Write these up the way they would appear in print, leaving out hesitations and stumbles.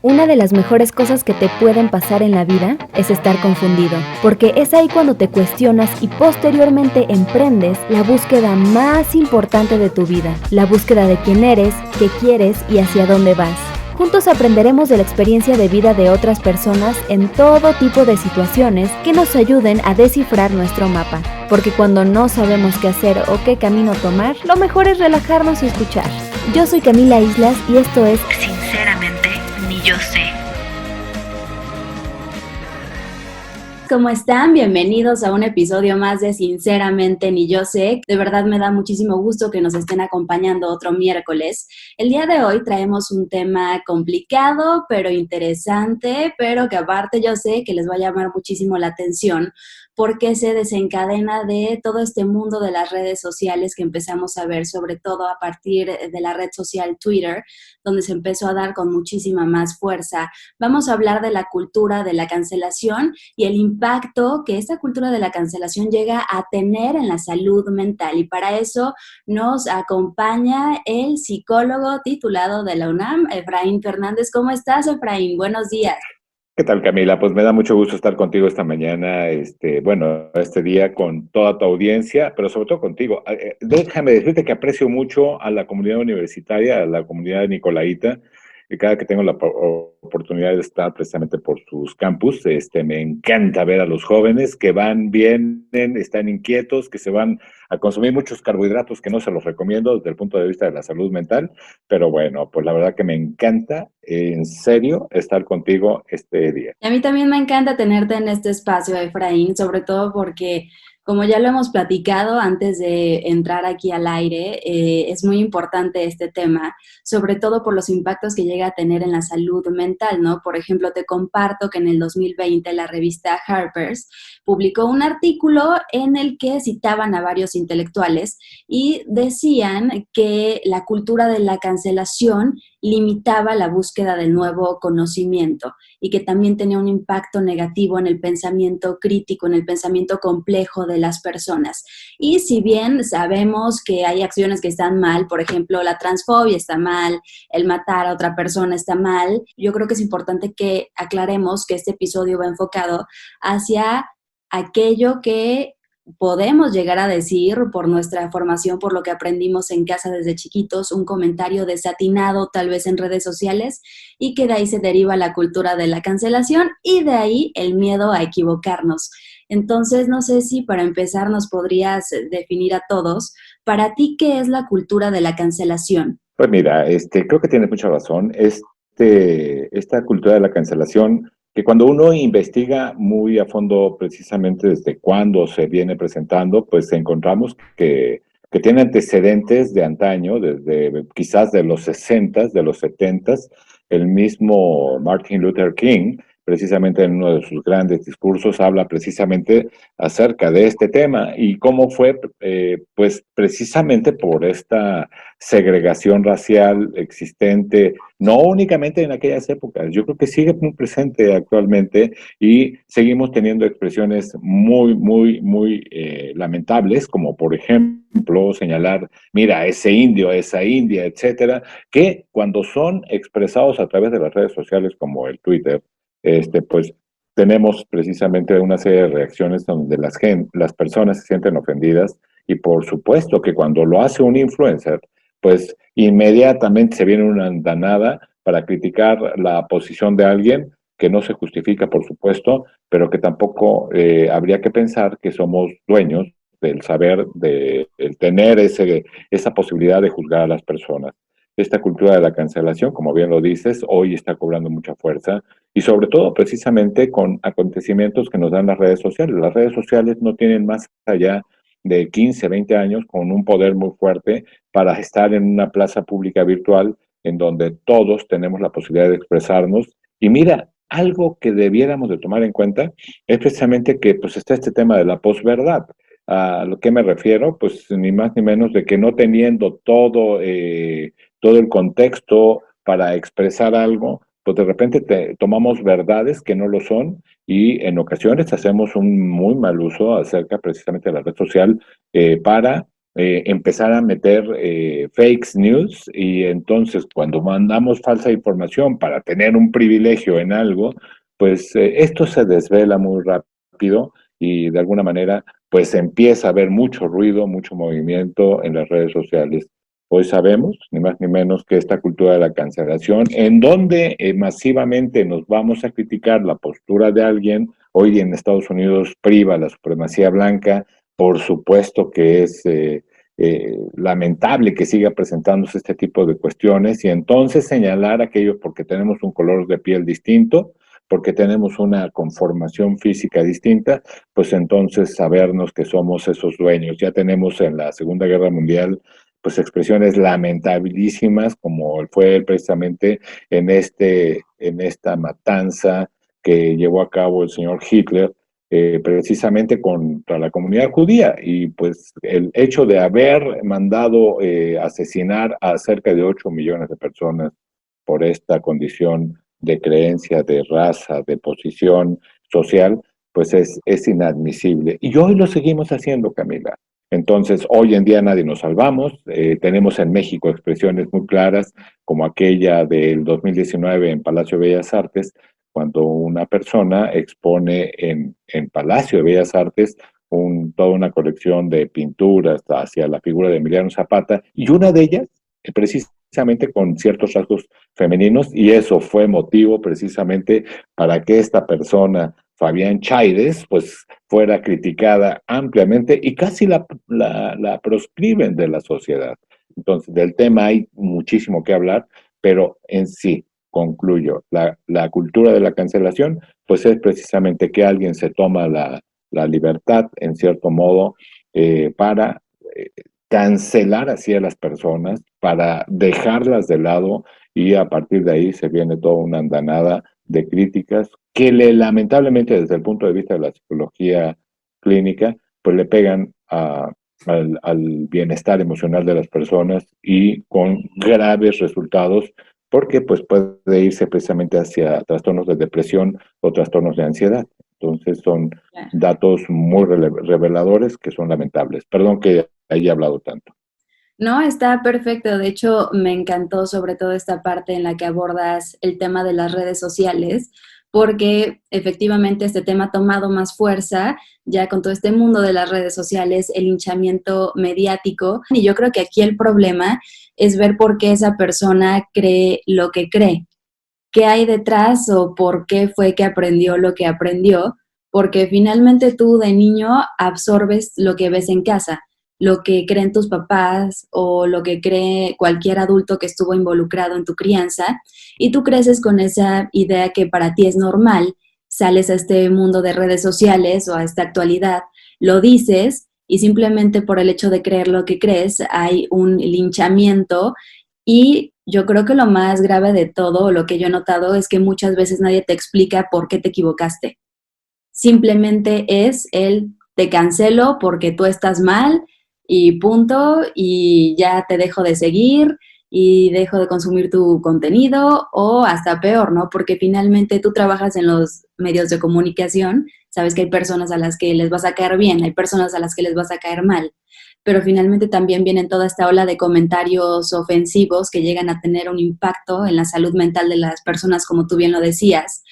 Una de las mejores cosas que te pueden pasar en la vida es estar confundido, porque es ahí cuando te cuestionas y posteriormente emprendes la búsqueda más importante de tu vida, la búsqueda de quién eres, qué quieres y hacia dónde vas. Juntos aprenderemos de la experiencia de vida de otras personas en todo tipo de situaciones que nos ayuden a descifrar nuestro mapa, porque cuando no sabemos qué hacer o qué camino tomar, lo mejor es relajarnos y escuchar. Yo soy Camila Islas y esto es Sinceramente, ni yo sé. ¿Cómo están? Bienvenidos a un episodio más de Sinceramente Ni Yo Sé. De verdad me da muchísimo gusto que nos estén acompañando otro miércoles. El día de hoy traemos un tema complicado, pero interesante, pero que aparte yo sé que les va a llamar muchísimo la atención porque se desencadena de todo este mundo de las redes sociales que empezamos a ver, sobre todo a partir de la red social Twitter, donde se empezó a dar con muchísima más fuerza. Vamos a hablar de la cultura de la cancelación y el impacto que esta cultura de la cancelación llega a tener en la salud mental. Y para eso nos acompaña el psicólogo titulado de la UNAM, Efraín Fernández. ¿Cómo estás, Efraín? Buenos días. ¿Qué tal, Camila? Pues me da mucho gusto estar contigo esta mañana, este día con toda tu audiencia, pero sobre todo contigo. Déjame decirte que aprecio mucho a la comunidad universitaria, a la comunidad nicolaíta, y cada que tengo la oportunidad de estar precisamente por sus campus, me encanta ver a los jóvenes que van, vienen, están inquietos, que se van a consumir muchos carbohidratos que no se los recomiendo desde el punto de vista de la salud mental, pero bueno, pues la verdad que me encanta, en serio, estar contigo este día. Y a mí también me encanta tenerte en este espacio, Efraín, sobre todo porque, como ya lo hemos platicado antes de entrar aquí al aire, es muy importante este tema, sobre todo por los impactos que llega a tener en la salud mental, ¿no? Por ejemplo, te comparto que en el 2020 la revista Harper's publicó un artículo en el que citaban a varios intelectuales y decían que la cultura de la cancelación limitaba la búsqueda del nuevo conocimiento y que también tenía un impacto negativo en el pensamiento crítico, en el pensamiento complejo de las personas. Y si bien sabemos que hay acciones que están mal, por ejemplo, la transfobia está mal, el matar a otra persona está mal, yo creo que es importante que aclaremos que este episodio va enfocado hacia aquello que podemos llegar a decir por nuestra formación, por lo que aprendimos en casa desde chiquitos, un comentario desatinado tal vez en redes sociales y que de ahí se deriva la cultura de la cancelación y de ahí el miedo a equivocarnos. Entonces, no sé si para empezar nos podrías definir a todos, para ti, ¿qué es la cultura de la cancelación? Pues mira, creo que tienes mucha razón. Esta cultura de la cancelación, que cuando uno investiga muy a fondo precisamente desde cuándo se viene presentando, pues encontramos que tiene antecedentes de antaño, desde quizás de los 60s, de los 70s. El mismo Martin Luther King, precisamente en uno de sus grandes discursos, habla precisamente acerca de este tema y cómo fue, pues precisamente por esta segregación racial existente, no únicamente en aquellas épocas, yo creo que sigue muy presente actualmente y seguimos teniendo expresiones muy lamentables, como por ejemplo señalar, mira, ese indio, esa india, etcétera, que cuando son expresados a través de las redes sociales como el Twitter, pues tenemos precisamente una serie de reacciones donde las personas se sienten ofendidas y por supuesto que cuando lo hace un influencer, pues inmediatamente se viene una andanada para criticar la posición de alguien que no se justifica, por supuesto, pero que tampoco habría que pensar que somos dueños del saber, de el tener esa posibilidad de juzgar a las personas. Esta cultura de la cancelación, como bien lo dices, hoy está cobrando mucha fuerza y sobre todo precisamente con acontecimientos que nos dan las redes sociales. Las redes sociales no tienen más allá de 15, 20 años con un poder muy fuerte para estar en una plaza pública virtual en donde todos tenemos la posibilidad de expresarnos. Y mira, algo que debiéramos de tomar en cuenta es precisamente que pues está este tema de la posverdad. ¿A lo que me refiero? Pues ni más ni menos de que no teniendo todo el contexto para expresar algo, pues de repente tomamos verdades que no lo son y en ocasiones hacemos un muy mal uso acerca precisamente de la red social para empezar a meter fake news, y entonces cuando mandamos falsa información para tener un privilegio en algo, pues esto se desvela muy rápido y de alguna manera pues empieza a haber mucho ruido, mucho movimiento en las redes sociales. Hoy sabemos, ni más ni menos, que esta cultura de la cancelación, en donde masivamente nos vamos a criticar la postura de alguien, hoy en Estados Unidos priva la supremacía blanca, por supuesto que es lamentable que siga presentándose este tipo de cuestiones, y entonces señalar a aquellos porque tenemos un color de piel distinto, porque tenemos una conformación física distinta, pues entonces sabernos que somos esos dueños. Ya tenemos en la Segunda Guerra Mundial pues expresiones lamentabilísimas, como fue precisamente en esta matanza que llevó a cabo el señor Hitler, precisamente contra la comunidad judía, y pues el hecho de haber mandado asesinar a cerca de 8 millones de personas por esta condición de creencia, de raza, de posición social, pues es inadmisible. Y hoy lo seguimos haciendo, Camila. Entonces, hoy en día nadie nos salvamos. Tenemos en México expresiones muy claras, como aquella del 2019 en Palacio de Bellas Artes, cuando una persona expone en Palacio de Bellas Artes toda una colección de pinturas hacia la figura de Emiliano Zapata, y una de ellas precisamente con ciertos rasgos femeninos, y eso fue motivo precisamente para que esta persona, Fabián Chaires, pues fuera criticada ampliamente y casi la proscriben de la sociedad. Entonces, del tema hay muchísimo que hablar, pero en sí, concluyo, la cultura de la cancelación, pues es precisamente que alguien se toma la libertad, en cierto modo, para cancelar así a las personas, para dejarlas de lado, y a partir de ahí se viene toda una andanada de críticas que lamentablemente desde el punto de vista de la psicología clínica, pues le pegan al bienestar emocional de las personas, y con graves resultados, porque pues puede irse precisamente hacia trastornos de depresión o trastornos de ansiedad. Entonces son datos muy reveladores que son lamentables. Perdón que haya hablado tanto. No, está perfecto. De hecho, me encantó sobre todo esta parte en la que abordas el tema de las redes sociales, porque efectivamente este tema ha tomado más fuerza ya con todo este mundo de las redes sociales, el linchamiento mediático. Y yo creo que aquí el problema es ver por qué esa persona cree lo que cree, qué hay detrás o por qué fue que aprendió lo que aprendió, porque finalmente tú de niño absorbes lo que ves en casa, lo que creen tus papás o lo que cree cualquier adulto que estuvo involucrado en tu crianza, y tú creces con esa idea que para ti es normal, sales a este mundo de redes sociales o a esta actualidad, lo dices y simplemente por el hecho de creer lo que crees hay un linchamiento. Y yo creo que lo más grave de todo, o lo que yo he notado, es que muchas veces nadie te explica por qué te equivocaste. Simplemente es el te cancelo porque tú estás mal y punto, y ya te dejo de seguir y dejo de consumir tu contenido, o hasta peor, ¿no? Porque finalmente tú trabajas en los medios de comunicación, sabes que hay personas a las que les vas a caer bien, hay personas a las que les vas a caer mal, pero finalmente también vienen toda esta ola de comentarios ofensivos que llegan a tener un impacto en la salud mental de las personas, como tú bien lo decías.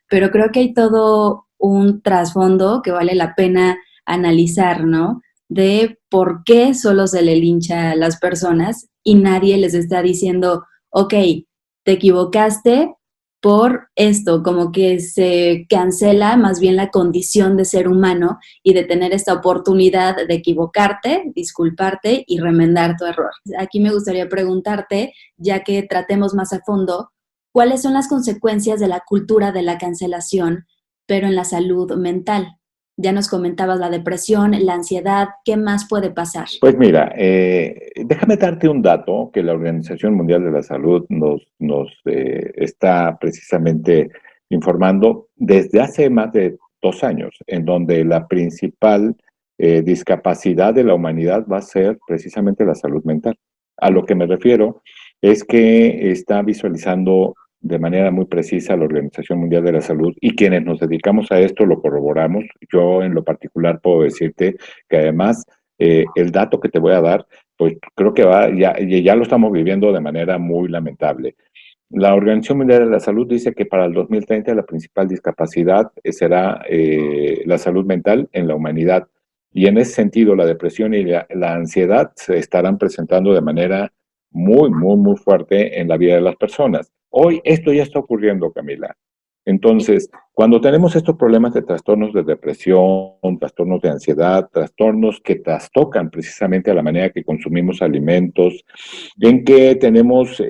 Pero creo que hay todo un trasfondo que vale la pena analizar, ¿no? De por qué solo se le lincha a las personas y nadie les está diciendo, ok, te equivocaste por esto, como que se cancela más bien la condición de ser humano y de tener esta oportunidad de equivocarte, disculparte y remendar tu error. Aquí me gustaría preguntarte, ya que tratemos más a fondo, ¿cuáles son las consecuencias de la cultura de la cancelación, pero en la salud mental? Ya nos comentabas la depresión, la ansiedad, ¿qué más puede pasar? Pues mira, déjame darte un dato que la Organización Mundial de la Salud nos está precisamente informando desde hace más de 2 años, en donde la principal discapacidad de la humanidad va a ser precisamente la salud mental. A lo que me refiero es que está visualizando de manera muy precisa la Organización Mundial de la Salud, y quienes nos dedicamos a esto lo corroboramos. Yo en lo particular puedo decirte que además el dato que te voy a dar, pues creo que ya lo estamos viviendo de manera muy lamentable. La Organización Mundial de la Salud dice que para el 2030 la principal discapacidad será la salud mental en la humanidad. Y en ese sentido, la depresión y la ansiedad se estarán presentando de manera muy, muy, muy fuerte en la vida de las personas. Hoy esto ya está ocurriendo, Camila. Entonces, cuando tenemos estos problemas de trastornos de depresión, trastornos de ansiedad, trastornos que trastocan precisamente a la manera que consumimos alimentos, en que tenemos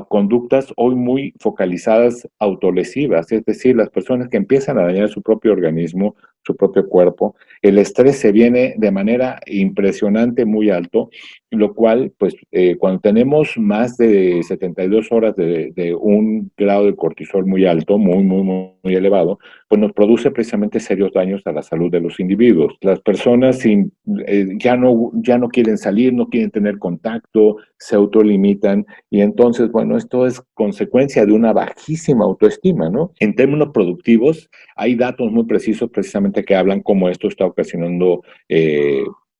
conductas hoy muy focalizadas autolesivas, es decir, las personas que empiezan a dañar su propio organismo, su propio cuerpo, el estrés se viene de manera impresionante, muy alto, lo cual, pues, cuando tenemos más de 72 horas de un grado de cortisol muy alto, muy, muy, muy, muy elevado, pues nos produce precisamente serios daños a la salud de los individuos. Las personas ya no quieren salir, no quieren tener contacto, se autolimitan y entonces, bueno, esto es consecuencia de una bajísima autoestima, ¿no? En términos productivos, hay datos muy precisos precisamente que hablan cómo esto está ocasionando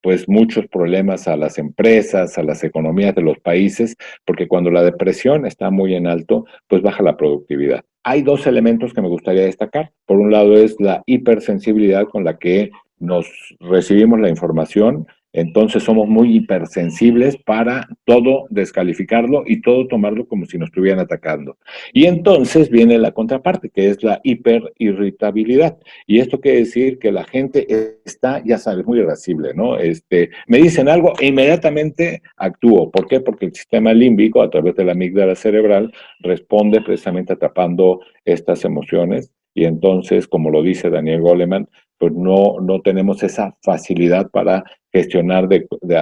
pues muchos problemas a las empresas, a las economías de los países, porque cuando la depresión está muy en alto, pues baja la productividad. Hay dos elementos que me gustaría destacar. Por un lado es la hipersensibilidad con la que nos recibimos la información, entonces somos muy hipersensibles para todo descalificarlo y todo tomarlo como si nos estuvieran atacando. Y entonces viene la contraparte, que es la hiperirritabilidad. Y esto quiere decir que la gente está, ya sabes, muy irascible, ¿no? Me dicen algo e inmediatamente actúo. ¿Por qué? Porque el sistema límbico, a través de la amígdala cerebral, responde precisamente atrapando estas emociones. Y entonces, como lo dice Daniel Goleman, pues no tenemos esa facilidad para gestionar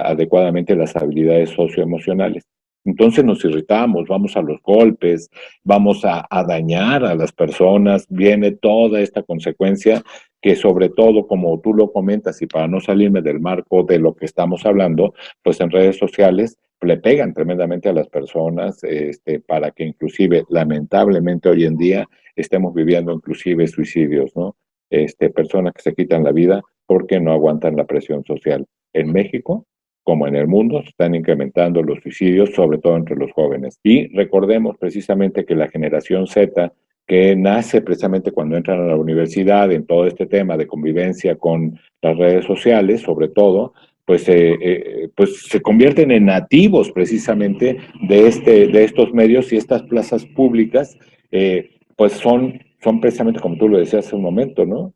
adecuadamente las habilidades socioemocionales. Entonces nos irritamos, vamos a los golpes, vamos a dañar a las personas, viene toda esta consecuencia que sobre todo, como tú lo comentas, y para no salirme del marco de lo que estamos hablando, pues en redes sociales le pegan tremendamente a las personas, para que inclusive, lamentablemente hoy en día, estemos viviendo inclusive suicidios, ¿no? Personas que se quitan la vida porque no aguantan la presión social. En México, como en el mundo, se están incrementando los suicidios, sobre todo entre los jóvenes. Y recordemos precisamente que la generación Z, que nace precisamente cuando entran a la universidad en todo este tema de convivencia con las redes sociales, sobre todo, pues se convierten en nativos precisamente de estos medios y estas plazas públicas, pues son precisamente como tú lo decías hace un momento, ¿no?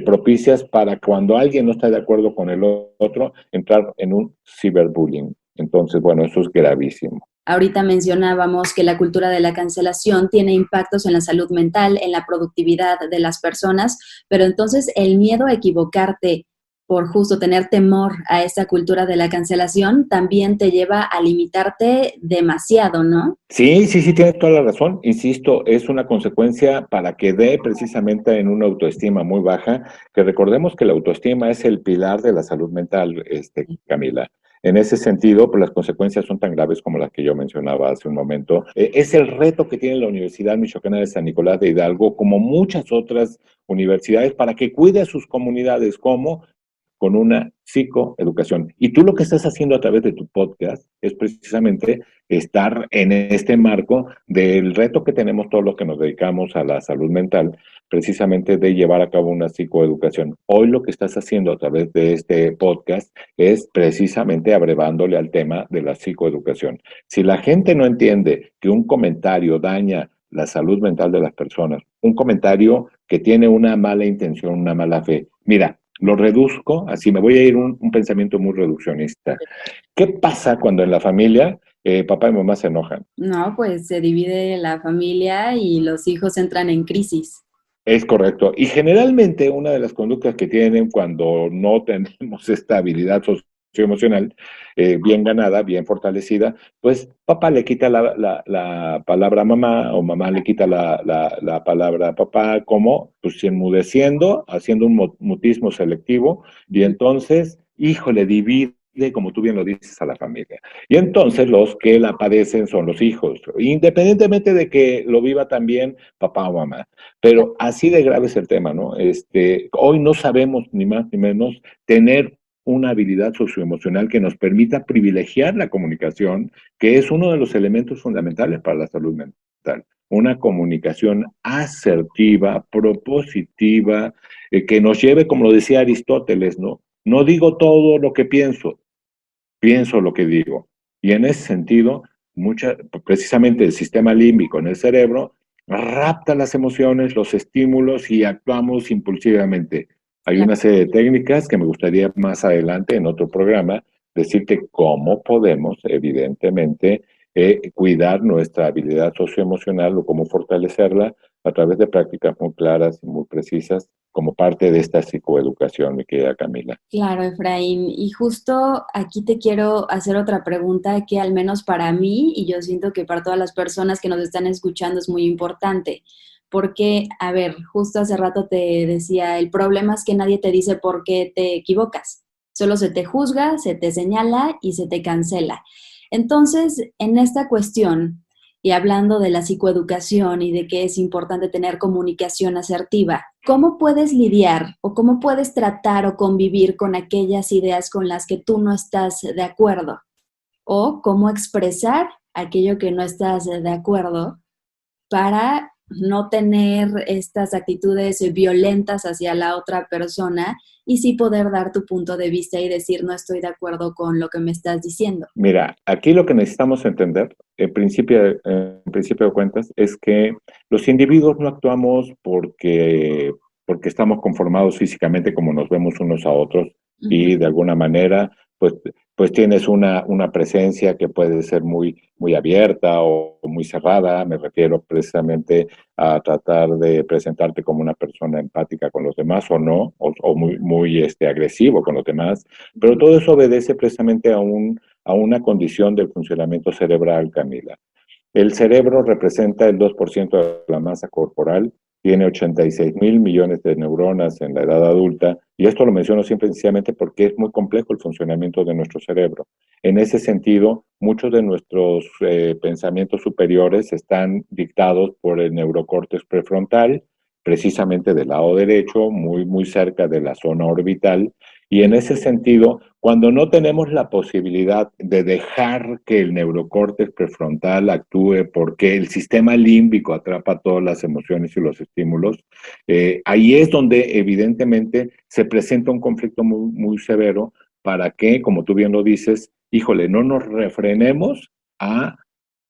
Propicias para cuando alguien no está de acuerdo con el otro, entrar en un ciberbullying. Entonces, bueno, eso es gravísimo. Ahorita mencionábamos que la cultura de la cancelación tiene impactos en la salud mental, en la productividad de las personas, pero entonces el miedo a equivocarte por justo tener temor a esta cultura de la cancelación también te lleva a limitarte demasiado, ¿no? Sí, sí, sí, tienes toda la razón. Insisto, es una consecuencia para que dé precisamente en una autoestima muy baja, que recordemos que la autoestima es el pilar de la salud mental, Camila. En ese sentido, pues las consecuencias son tan graves como las que yo mencionaba hace un momento. Es el reto que tiene la Universidad Michoacana de San Nicolás de Hidalgo, como muchas otras universidades, para que cuide a sus comunidades, como con una psicoeducación. Y tú lo que estás haciendo a través de tu podcast es precisamente estar en este marco del reto que tenemos todos los que nos dedicamos a la salud mental, precisamente de llevar a cabo una psicoeducación. Hoy lo que estás haciendo a través de este podcast es precisamente abrevándole al tema de la psicoeducación. Si la gente no entiende que un comentario daña la salud mental de las personas, un comentario que tiene una mala intención, una mala fe, mira, lo reduzco, así me voy a ir un pensamiento muy reduccionista. ¿Qué pasa cuando en la familia papá y mamá se enojan? No, pues se divide la familia y los hijos entran en crisis. Es correcto. Y generalmente una de las conductas que tienen cuando no tenemos esta habilidad socioemocional bien ganada, bien fortalecida, pues papá le quita la palabra a mamá o mamá le quita la palabra a papá, como pues enmudeciendo, haciendo un mutismo selectivo y entonces, híjole, divide, como tú bien lo dices, a la familia. Y entonces los que la padecen son los hijos, independientemente de que lo viva también papá o mamá. Pero así de grave es el tema, ¿no? Hoy no sabemos ni más ni menos tener una habilidad socioemocional que nos permita privilegiar la comunicación, que es uno de los elementos fundamentales para la salud mental. Una comunicación asertiva, propositiva, que nos lleve, como lo decía Aristóteles, ¿no? No digo todo lo que pienso lo que digo. Y en ese sentido, precisamente el sistema límbico en el cerebro rapta las emociones, los estímulos y actuamos impulsivamente. Hay Claro. una serie de técnicas que me gustaría más adelante en otro programa decirte cómo podemos, evidentemente, cuidar nuestra habilidad socioemocional o cómo fortalecerla a través de prácticas muy claras y muy precisas como parte de esta psicoeducación, mi querida Camila. Claro, Efraín. Y justo aquí te quiero hacer otra pregunta que al menos para mí, y yo siento que para todas las personas que nos están escuchando es muy importante. Porque, a ver, justo hace rato te decía, el problema es que nadie te dice por qué te equivocas. Solo se te juzga, se te señala y se te cancela. Entonces, en esta cuestión, y hablando de la psicoeducación y de que es importante tener comunicación asertiva, ¿cómo puedes lidiar o cómo puedes tratar o convivir con aquellas ideas con las que tú no estás de acuerdo? ¿O cómo expresar aquello que no estás de acuerdo para no tener estas actitudes violentas hacia la otra persona y sí poder dar tu punto de vista y decir no estoy de acuerdo con lo que me estás diciendo? Mira, aquí lo que necesitamos entender, en principio de cuentas, es que los individuos no actuamos porque estamos conformados físicamente como nos vemos unos a otros Ujú. y de alguna manera, pues, pues tienes una presencia que puede ser muy, muy abierta o muy cerrada. Me refiero precisamente a tratar de presentarte como una persona empática con los demás o no, o muy, muy agresivo con los demás. Pero todo eso obedece precisamente a una condición del funcionamiento cerebral, Camila. El cerebro representa el 2% de la masa corporal, tiene 86.000 millones de neuronas en la edad adulta, y esto lo menciono siempre sencillamente porque es muy complejo el funcionamiento de nuestro cerebro. En ese sentido, muchos de nuestros pensamientos superiores están dictados por el neurocórtex prefrontal, precisamente del lado derecho, muy, muy cerca de la zona orbital, y en ese sentido, cuando no tenemos la posibilidad de dejar que el neurocórtex prefrontal actúe porque el sistema límbico atrapa todas las emociones y los estímulos, ahí es donde evidentemente se presenta un conflicto muy, muy severo para que, como tú bien lo dices, híjole, no nos refrenemos a,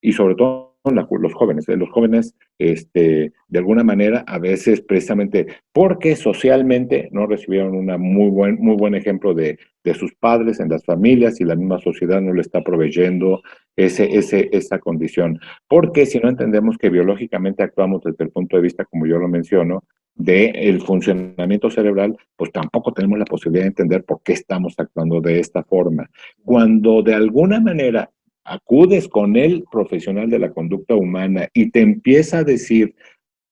y sobre todo los jóvenes, de alguna manera, a veces precisamente porque socialmente no recibieron un muy buen ejemplo de sus padres en las familias y la misma sociedad no le está proveyendo esa condición. Porque si no entendemos que biológicamente actuamos desde el punto de vista, como yo lo menciono, del funcionamiento cerebral, pues tampoco tenemos la posibilidad de entender por qué estamos actuando de esta forma. Cuando de alguna manera acudes con el profesional de la conducta humana y te empieza a decir,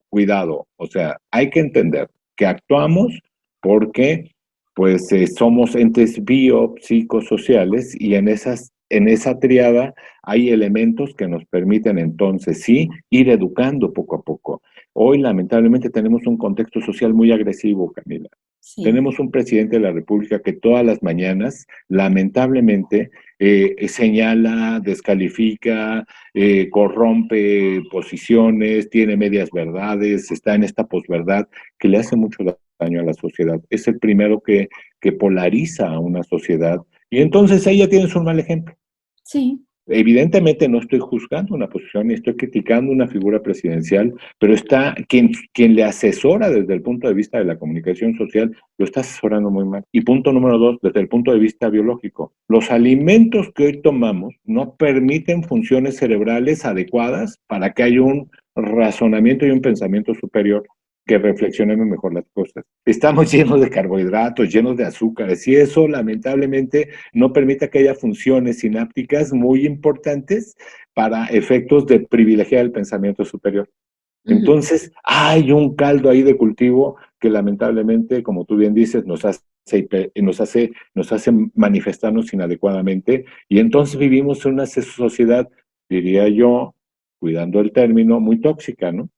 cuidado, o sea, hay que entender que actuamos porque pues somos entes biopsicosociales y en esa triada hay elementos que nos permiten entonces sí ir educando poco a poco. Hoy lamentablemente tenemos un contexto social muy agresivo, Camila. Sí. Tenemos un presidente de la República que todas las mañanas, lamentablemente, señala, descalifica, corrompe posiciones, tiene medias verdades, está en esta posverdad que le hace mucho daño a la sociedad. Es el primero que polariza a una sociedad y entonces ahí ya tienes un mal ejemplo. Sí. Evidentemente no estoy juzgando una posición ni estoy criticando una figura presidencial, pero está quien le asesora desde el punto de vista de la comunicación social, lo está asesorando muy mal. Y punto número dos, desde el punto de vista biológico, los alimentos que hoy tomamos no permiten funciones cerebrales adecuadas para que haya un razonamiento y un pensamiento superior que reflexionemos mejor las cosas. Estamos llenos de carbohidratos, llenos de azúcares, y eso lamentablemente no permite que haya funciones sinápticas muy importantes para efectos de privilegiar el pensamiento superior. Ujú. Entonces, hay un caldo ahí de cultivo que lamentablemente, como tú bien dices, nos hace manifestarnos inadecuadamente, y entonces vivimos en una sociedad, diría yo, cuidando el término, muy tóxica, ¿no?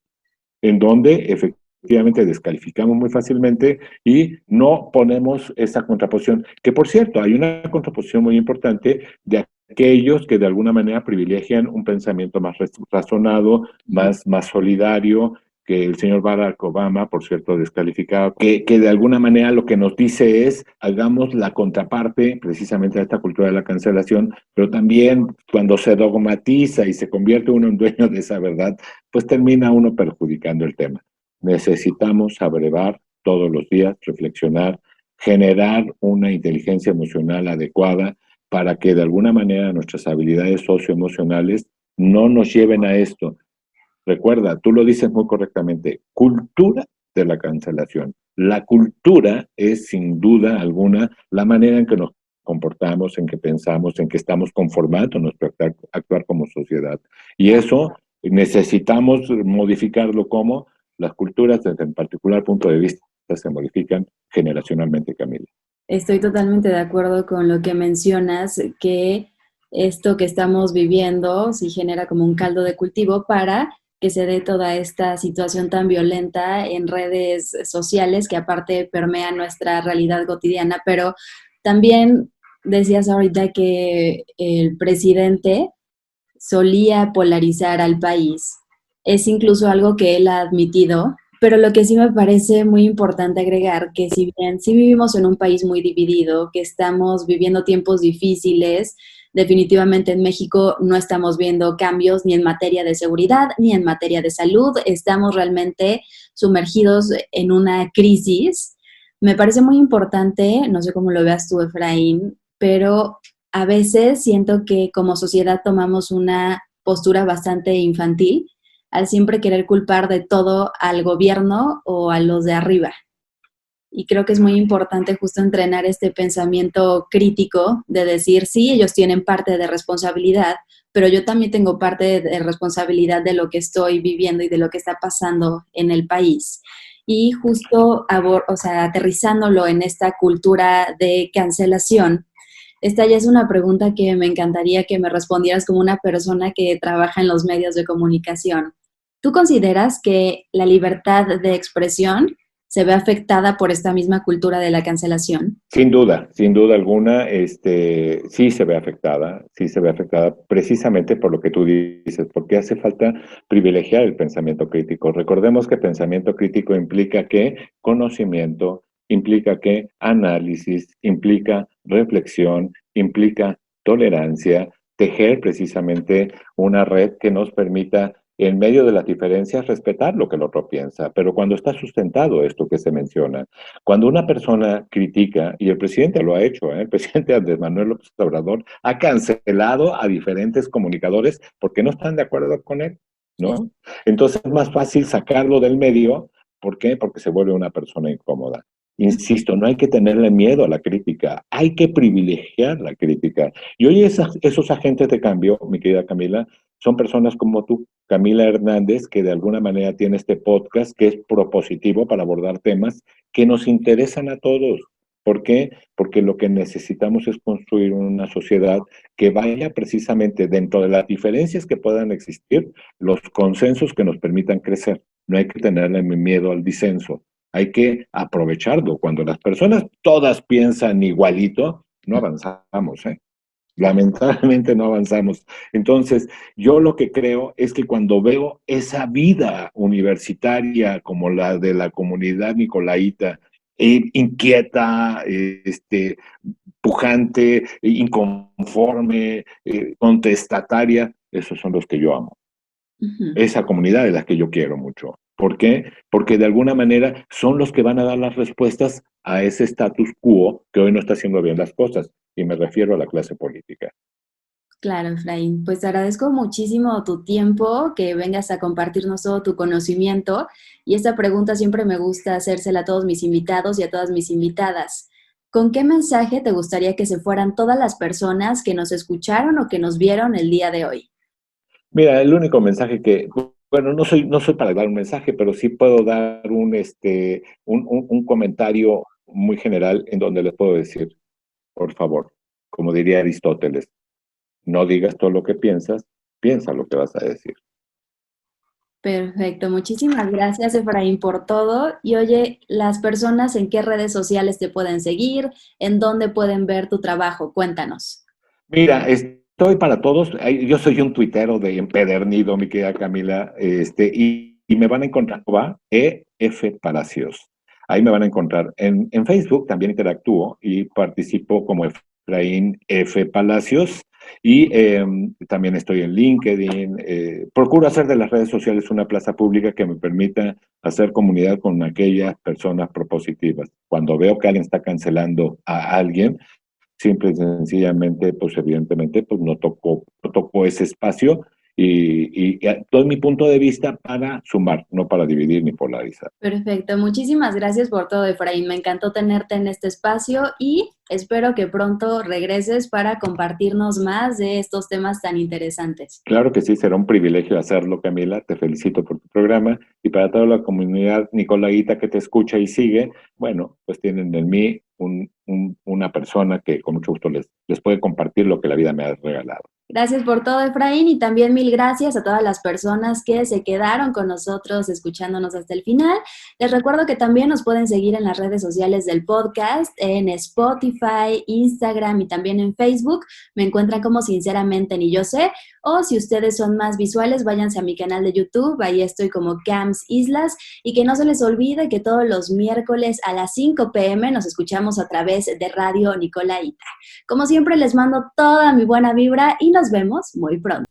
En donde efectivamente efectivamente descalificamos muy fácilmente y no ponemos esa contraposición, que por cierto, hay una contraposición muy importante de aquellos que de alguna manera privilegian un pensamiento más razonado, más solidario, que el señor Barack Obama, por cierto, descalificado, que de alguna manera lo que nos dice es, hagamos la contraparte precisamente a esta cultura de la cancelación, pero también cuando se dogmatiza y se convierte uno en dueño de esa verdad, pues termina uno perjudicando el tema. Necesitamos abrevar todos los días, reflexionar, generar una inteligencia emocional adecuada para que de alguna manera nuestras habilidades socioemocionales no nos lleven a esto. Recuerda, tú lo dices muy correctamente, cultura de la cancelación. La cultura es sin duda alguna la manera en que nos comportamos, en que pensamos, en que estamos conformando nuestro actuar como sociedad. Y eso necesitamos modificarlo como las culturas, desde en particular punto de vista, se modifican generacionalmente, Camila. Estoy totalmente de acuerdo con lo que mencionas, que esto que estamos viviendo sí genera como un caldo de cultivo para que se dé toda esta situación tan violenta en redes sociales que aparte permea nuestra realidad cotidiana, pero también decías ahorita que el presidente solía polarizar al país. Es incluso algo que él ha admitido, pero lo que sí me parece muy importante agregar, que si bien sí vivimos en un país muy dividido, que estamos viviendo tiempos difíciles, definitivamente en México no estamos viendo cambios ni en materia de seguridad ni en materia de salud, estamos realmente sumergidos en una crisis. Me parece muy importante, no sé cómo lo veas tú, Efraín, pero a veces siento que como sociedad tomamos una postura bastante infantil al siempre querer culpar de todo al gobierno o a los de arriba. Y creo que es muy importante justo entrenar este pensamiento crítico de decir, sí, ellos tienen parte de responsabilidad, pero yo también tengo parte de responsabilidad de lo que estoy viviendo y de lo que está pasando en el país. Y justo, o sea, aterrizándolo en esta cultura de cancelación, esta ya es una pregunta que me encantaría que me respondieras como una persona que trabaja en los medios de comunicación. ¿Tú consideras que la libertad de expresión se ve afectada por esta misma cultura de la cancelación? Sin duda alguna, sí se ve afectada precisamente por lo que tú dices, porque hace falta privilegiar el pensamiento crítico. Recordemos que pensamiento crítico implica que conocimiento, implica que análisis, implica reflexión, implica tolerancia, tejer precisamente una red que nos permita en medio de las diferencias respetar lo que el otro piensa, pero cuando está sustentado esto que se menciona, cuando una persona critica, y el presidente lo ha hecho, el presidente Andrés Manuel López Obrador ha cancelado a diferentes comunicadores porque no están de acuerdo con él, Es- ¿no? Entonces es más fácil sacarlo del medio. ¿Por qué? Porque se vuelve una persona incómoda. Insisto, no hay que tenerle miedo a la crítica, hay que privilegiar la crítica. Y hoy esos agentes de cambio, mi querida Camila, son personas como tú, Camila Hernández, que de alguna manera tiene este podcast que es propositivo para abordar temas que nos interesan a todos. ¿Por qué? Porque lo que necesitamos es construir una sociedad que vaya precisamente dentro de las diferencias que puedan existir, los consensos que nos permitan crecer. No hay que tenerle miedo al disenso, hay que aprovecharlo. Cuando las personas todas piensan igualito, no avanzamos, ¿eh? Lamentablemente no avanzamos. Entonces, yo lo que creo es que cuando veo esa vida universitaria como la de la comunidad nicolaíta, inquieta, pujante, inconforme, contestataria, esos son los que yo amo. Ujú. Esa comunidad es la que yo quiero mucho. ¿Por qué? Porque de alguna manera son los que van a dar las respuestas a ese status quo que hoy no está haciendo bien las cosas. Y me refiero a la clase política. Claro, Efraín. Pues te agradezco muchísimo tu tiempo, que vengas a compartirnos todo tu conocimiento. Y esta pregunta siempre me gusta hacérsela a todos mis invitados y a todas mis invitadas. ¿Con qué mensaje te gustaría que se fueran todas las personas que nos escucharon o que nos vieron el día de hoy? Mira, el único mensaje que, bueno, no soy para dar un mensaje, pero sí puedo dar un comentario muy general en donde les puedo decir, por favor, como diría Aristóteles, no digas todo lo que piensas, piensa lo que vas a decir. Perfecto, muchísimas gracias, Efraín, por todo. Y oye, las personas, ¿en qué redes sociales te pueden seguir? ¿En dónde pueden ver tu trabajo? Cuéntanos. Mira, estoy para todos. Yo soy un tuitero de empedernido, mi querida Camila, y me van a encontrar, va, EF Palacios. Ahí me van a encontrar. En Facebook también interactúo y participo como Efraín F. Palacios. Y también estoy en LinkedIn. Procuro hacer de las redes sociales una plaza pública que me permita hacer comunidad con aquellas personas propositivas. Cuando veo que alguien está cancelando a alguien, simple y sencillamente, pues evidentemente, pues no tocó ese espacio y doy mi punto de vista para sumar, no para dividir ni polarizar. Perfecto, muchísimas gracias por todo, Efraín. Me encantó tenerte en este espacio y espero que pronto regreses para compartirnos más de estos temas tan interesantes. Claro que sí, será un privilegio hacerlo, Camila. Te felicito por tu programa y para toda la comunidad nicolaíta que te escucha y sigue, bueno, pues tienen en mí una persona que con mucho gusto les puede compartir lo que la vida me ha regalado. Gracias por todo, Efraín, y también mil gracias a todas las personas que se quedaron con nosotros escuchándonos hasta el final. Les recuerdo que también nos pueden seguir en las redes sociales del podcast, en Spotify, Instagram y también en Facebook. Me encuentran como Sinceramente Ni Yo Sé. O si ustedes son más visuales, váyanse a mi canal de YouTube. Ahí estoy como Cams Islas. Y que no se les olvide que todos los miércoles a las 5 p.m. nos escuchamos a través de Radio Nicolaita. Como siempre, les mando toda mi buena vibra y nos vemos muy pronto.